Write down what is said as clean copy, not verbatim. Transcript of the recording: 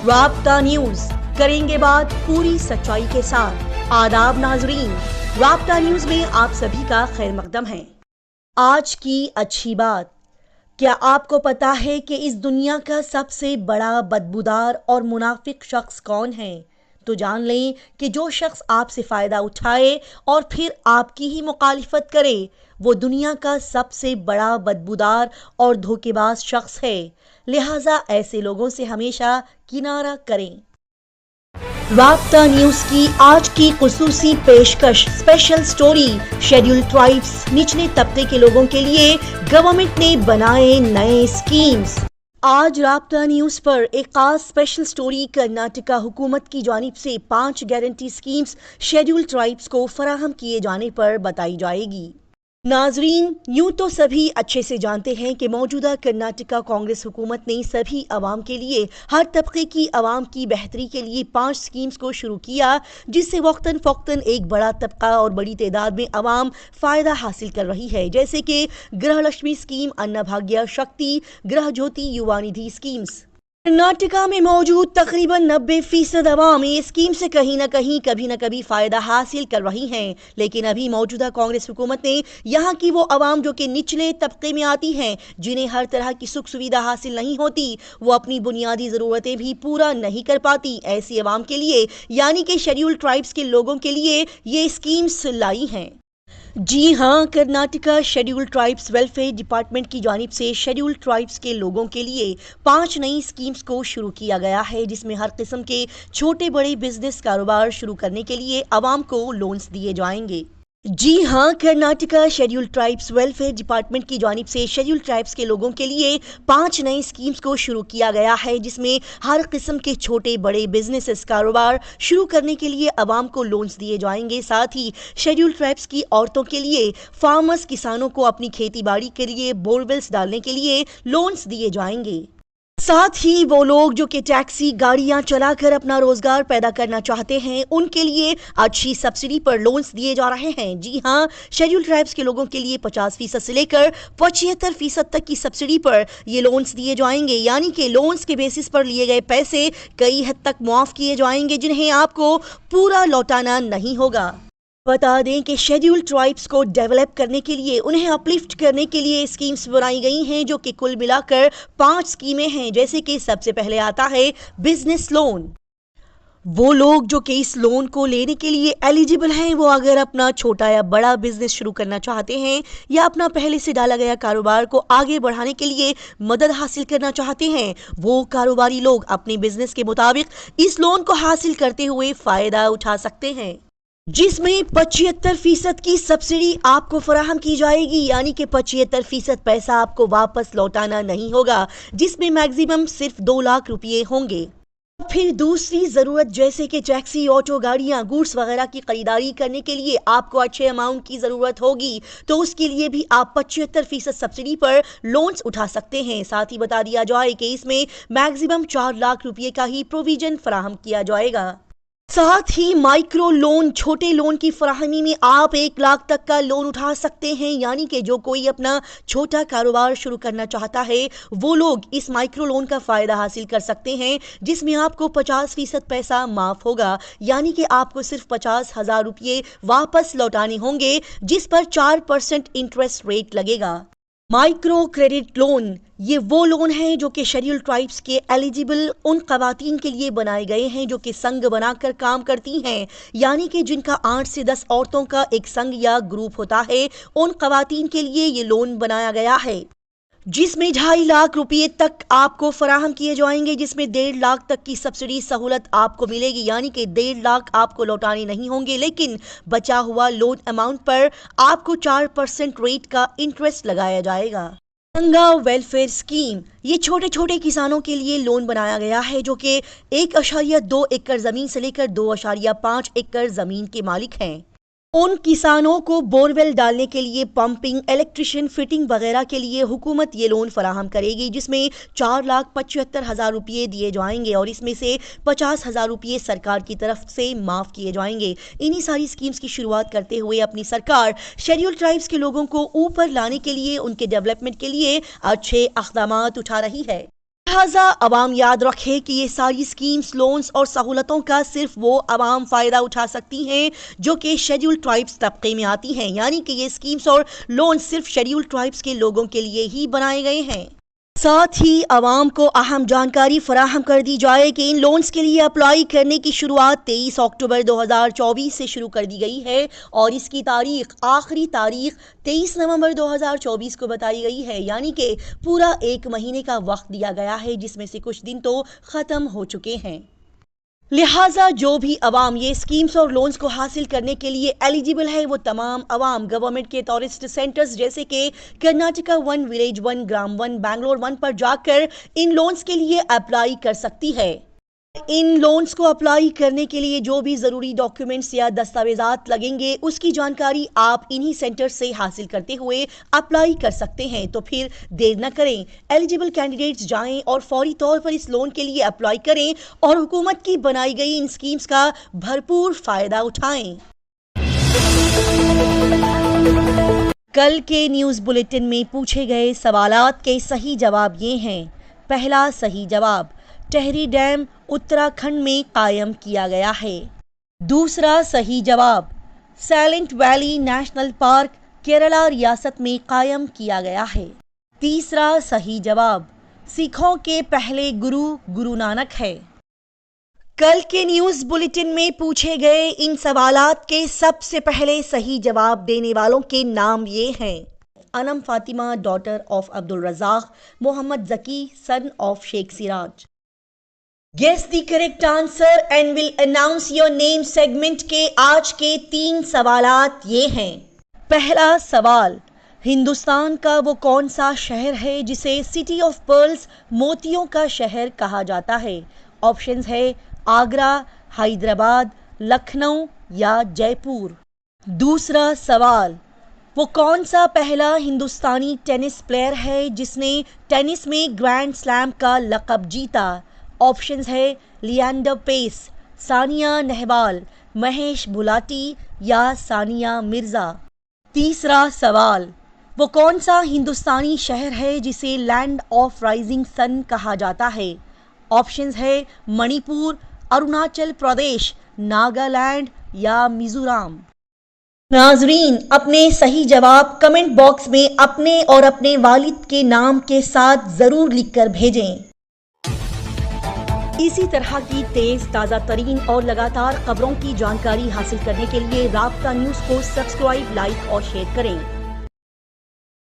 رابطہ نیوز کریں گے بات پوری سچائی کے ساتھ۔ آداب ناظرین، رابطہ نیوز میں آپ سبھی کا خیر مقدم ہے۔ آج کی اچھی بات، کیا آپ کو پتا ہے کہ اس دنیا کا سب سے بڑا بدبودار اور منافق شخص کون ہے؟ تو جان لیں کہ جو شخص آپ سے فائدہ اٹھائے اور پھر آپ کی ہی مخالفت کرے، وہ دنیا کا سب سے بڑا بدبودار اور دھوکے باز شخص ہے۔ لہٰذا ایسے لوگوں سے ہمیشہ کنارہ کریں۔ رابطہ نیوز کی آج کی خصوصی پیشکش، اسپیشل سٹوری، شیڈول ٹرائبس نچلے طبقے کے لوگوں کے لیے گورنمنٹ نے بنائے نئے اسکیمز۔ آج رابطہ نیوز پر ایک خاص اسپیشل سٹوری کرناٹکا حکومت کی جانب سے 5 گارنٹی اسکیمز شیڈول ٹرائبس کو فراہم کیے جانے پر بتائی جائے گی۔ ناظرین، یوں تو سبھی اچھے سے جانتے ہیں کہ موجودہ کرناٹکا کانگریس حکومت نے سبھی عوام کے لیے، ہر طبقے کی عوام کی بہتری کے لیے 5 اسکیمز کو شروع کیا، جس سے وقتاً فوقتاً ایک بڑا طبقہ اور بڑی تعداد میں عوام فائدہ حاصل کر رہی ہے، جیسے کہ گرہ لکشمی اسکیم، انا بھاگیہ شکتی، گرہ جیوتی یوا ندھی اسکیمز۔ کرناٹکا میں موجود تقریباً 90% عوام اس اسکیم سے کہیں نہ کہیں کبھی نہ کبھی فائدہ حاصل کر رہی ہیں، لیکن ابھی موجودہ کانگریس حکومت نے یہاں کی وہ عوام جو کہ نچلے طبقے میں آتی ہیں، جنہیں ہر طرح کی سکھ سویدھا حاصل نہیں ہوتی، وہ اپنی بنیادی ضرورتیں بھی پورا نہیں کر پاتی، ایسی عوام کے لیے یعنی کہ شیڈول ٹرائبس کے لوگوں کے لیے یہ اسکیمز لائی ہیں۔ جی ہاں، Karnataka schedule tribes welfare department کی جانب سے شیڈول ٹرائبس کے لوگوں کے لیے 5 نئی اسکیمز کو شروع کیا گیا ہے، جس میں ہر قسم کے چھوٹے بڑے بزنس کاروبار شروع کرنے کے لیے عوام کو لونز دیے جائیں گے۔ جی ہاں، Karnataka schedule tribes welfare department کی جانب سے شیڈول ٹرائبس کے لوگوں کے لیے 5 نئی اسکیمز کو شروع کیا گیا ہے، جس میں ہر قسم کے چھوٹے بڑے بزنس کاروبار شروع کرنے کے لیے عوام کو لونز دیے جائیں گے۔ ساتھ ہی شیڈول ٹرائبس کی عورتوں کے لیے، فارمرز کسانوں کو اپنی کھیتی باڑی کے لیے بورویلز ڈالنے کے لیے لونز دیے جائیں گے۔ ساتھ ہی وہ لوگ جو کہ ٹیکسی گاڑیاں چلا کر اپنا روزگار پیدا کرنا چاہتے ہیں، ان کے لیے اچھی سبسڈی پر لونز دیے جا رہے ہیں۔ جی ہاں، شیڈول ٹرائبس کے لوگوں کے لیے 50% سے لے کر 75% تک کی سبسڈی پر یہ لونز دیے جائیں گے، یعنی کہ لونز کے بیسس پر لیے گئے پیسے کئی حد تک معاف کیے جائیں گے، جنہیں آپ کو پورا لوٹانا نہیں ہوگا۔ بتا دیں کہ شیڈول ٹرائبس کو ڈیولپ کرنے کے لیے، انہیں اپلفٹ کرنے کے لیے اسکیمز بنائی گئی ہیں، جو کہ کل ملا کر 5 اسکیمیں ہیں، جیسے کہ سب سے پہلے آتا ہے بزنس لون۔ وہ لوگ جو کہ اس لون کو لینے کے لیے ایلیجیبل ہیں، وہ اگر اپنا چھوٹا یا بڑا بزنس شروع کرنا چاہتے ہیں یا اپنا پہلے سے ڈالا گیا کاروبار کو آگے بڑھانے کے لیے مدد حاصل کرنا چاہتے ہیں، وہ کاروباری لوگ اپنے بزنس کے مطابق اس لون کو حاصل کرتے ہوئے فائدہ اٹھا سکتے ہیں، جس میں 75% کی سبسڈی آپ کو فراہم کی جائے گی، یعنی کہ 75% پیسہ آپ کو واپس لوٹانا نہیں ہوگا، جس میں میکزیمم صرف 2 لاکھ روپے ہوں گے۔ پھر دوسری ضرورت، جیسے کہ ٹیکسی، آٹو گاڑیاں، گوڈس وغیرہ کی خریداری کرنے کے لیے آپ کو اچھے اماؤنٹ کی ضرورت ہوگی، تو اس کے لیے بھی آپ 75% سبسڈی پر لونز اٹھا سکتے ہیں۔ ساتھ ہی بتا دیا جائے کہ اس میں میکزیمم 4 لاکھ روپے کا ہی پروویژن فراہم کیا جائے گا۔ ساتھ ہی مائکرو لون، چھوٹے لون کی فراہمی میں آپ 1 لاکھ تک کا لون اٹھا سکتے ہیں، یعنی کہ جو کوئی اپنا چھوٹا کاروبار شروع کرنا چاہتا ہے، وہ لوگ اس مائکرو لون کا فائدہ حاصل کر سکتے ہیں، جس میں آپ کو 50% پیسہ معاف ہوگا، یعنی کہ آپ کو صرف 50,000 روپے واپس لوٹانے ہوں گے، جس پر 4% انٹرسٹ ریٹ لگے گا۔ مائکرو کریڈٹ لون، یہ وہ لون ہیں جو کہ شیڈول ٹرائبس کے ایلیجیبل ان خواتین کے لیے بنائے گئے ہیں جو کہ سنگ بنا کر کام کرتی ہیں، یعنی کہ جن کا 8 سے 10 عورتوں کا ایک سنگ یا گروپ ہوتا ہے، ان خواتین کے لیے یہ لون بنایا گیا ہے، جس میں 2.5 لاکھ روپے تک آپ کو فراہم کیے جائیں گے، جس میں 1.5 لاکھ تک کی سبسڈی سہولت آپ کو ملے گی، یعنی کہ 1.5 لاکھ آپ کو لوٹانے نہیں ہوں گے، لیکن بچا ہوا لون اماؤنٹ پر آپ کو 4% ریٹ کا انٹرسٹ لگایا جائے گا۔ گنگا ویلفیئر اسکیم، یہ چھوٹے چھوٹے کسانوں کے لیے لون بنایا گیا ہے جو کہ 1.2 ایکڑ زمین سے لے کر 2.5 ایکڑ زمین کے مالک ہیں۔ ان کسانوں کو بورویل ڈالنے کے لیے، پمپنگ، الیکٹریشین فٹنگ وغیرہ کے لیے حکومت یہ لون فراہم کرے گی، جس میں 4,75,000 روپے دیے جائیں گے، اور اس میں سے 50,000 روپے سرکار کی طرف سے معاف کیے جائیں گے۔ انہی ساری اسکیمز کی شروعات کرتے ہوئے اپنی سرکار شیڈول ٹرائبس کے لوگوں کو اوپر لانے کے لیے، ان کے ڈیولپمنٹ کے لیے اچھے اقدامات اٹھا رہی ہے۔ لہٰذا عوام یاد رکھے کہ یہ ساری اسکیمز، لونز اور سہولتوں کا صرف وہ عوام فائدہ اٹھا سکتی ہیں جو کہ شیڈول ٹرائبز طبقے میں آتی ہیں، یعنی کہ یہ اسکیمز اور لونز صرف شیڈول ٹرائبز کے لوگوں کے لیے ہی بنائے گئے ہیں۔ ساتھ ہی عوام کو اہم جانکاری فراہم کر دی جائے کہ ان لونز کے لیے اپلائی کرنے کی شروعات 23 اکتوبر 2024 سے شروع کر دی گئی ہے اور اس کی آخری تاریخ 23 نومبر 2024 کو بتائی گئی ہے، یعنی کہ پورا ایک مہینے کا وقت دیا گیا ہے، جس میں سے کچھ دن تو ختم ہو چکے ہیں۔ لہٰذا جو بھی عوام یہ اسکیمز اور لونز کو حاصل کرنے کے لیے ایلیجیبل ہے، وہ تمام عوام گورنمنٹ کے ٹورسٹ سینٹرز جیسے کہ کرناٹکا 1، ولیج 1، گرام 1، بنگلور 1 پر جا کر ان لونز کے لیے اپلائی کر سکتی ہے۔ ان لونز کو اپلائی کرنے کے لیے جو بھی ضروری ڈاکیومنٹس یا دستاویزات لگیں گے، اس کی جانکاری آپ انہی سینٹر سے حاصل کرتے ہوئے اپلائی کر سکتے ہیں۔ تو پھر دیر نہ کریں، ایلیجیبل کینڈیڈیٹس جائیں اور فوری طور پر اس لون کے لیے اپلائی کریں اور حکومت کی بنائی گئی ان اسکیمز کا بھرپور فائدہ اٹھائیں۔ کل کے نیوز بلیٹن میں پوچھے گئے سوالات کے صحیح جواب یہ ہیں۔ پہلا صحیح جواب، ٹہری ڈیم اتراکھنڈ میں قائم کیا گیا ہے۔ دوسرا صحیح جواب، silent valley national park Kerala ریاست میں قائم کیا گیا ہے۔ تیسرا صحیح جواب، سکھوں کے پہلے گرو نانک ہے۔ کل کے نیوز بلیٹن میں پوچھے گئے ان سوالات کے سب سے پہلے صحیح جواب دینے والوں کے نام یہ ہیں: انم Fatima, daughter of Abdul Razzaq, Muhammad Zaki, son of Sheikh Siraj. Guess the correct answer and will announce your name segment کے آج کے 3 سوالات یہ ہیں۔ پہلا سوال، ہندوستان کا وہ کون سا شہر ہے جسے سٹی آف پرلز، موتیوں کا شہر کہا جاتا ہے؟ آپشنز ہے آگرہ، حیدرآباد، لکھنؤ یا جے پور۔ دوسرا سوال، وہ کون سا پہلا ہندوستانی ٹینس پلیئر ہے جس نے ٹینس میں گرینڈ سلیم کا لقب جیتا؟ آپشنز ہے لیانڈر پیس، ثانیہ نہوال، مہیش بھلاٹی یا ثانیہ مرزا۔ تیسرا سوال، وہ کون سا ہندوستانی شہر ہے جسے لینڈ آف رائزنگ سن کہا جاتا ہے؟ آپشنز ہے منی پور، اروناچل پردیش، ناگالینڈ یا میزورام۔ ناظرین، اپنے صحیح جواب کمنٹ باکس میں اپنے اور اپنے والد کے نام کے ساتھ ضرور لکھ کر بھیجیں۔ اسی طرح کی تیز، تازہ ترین اور لگاتار خبروں کی جانکاری حاصل کرنے کے لیے رابطہ نیوز کو سبسکرائب، لائک اور شیئر کریں۔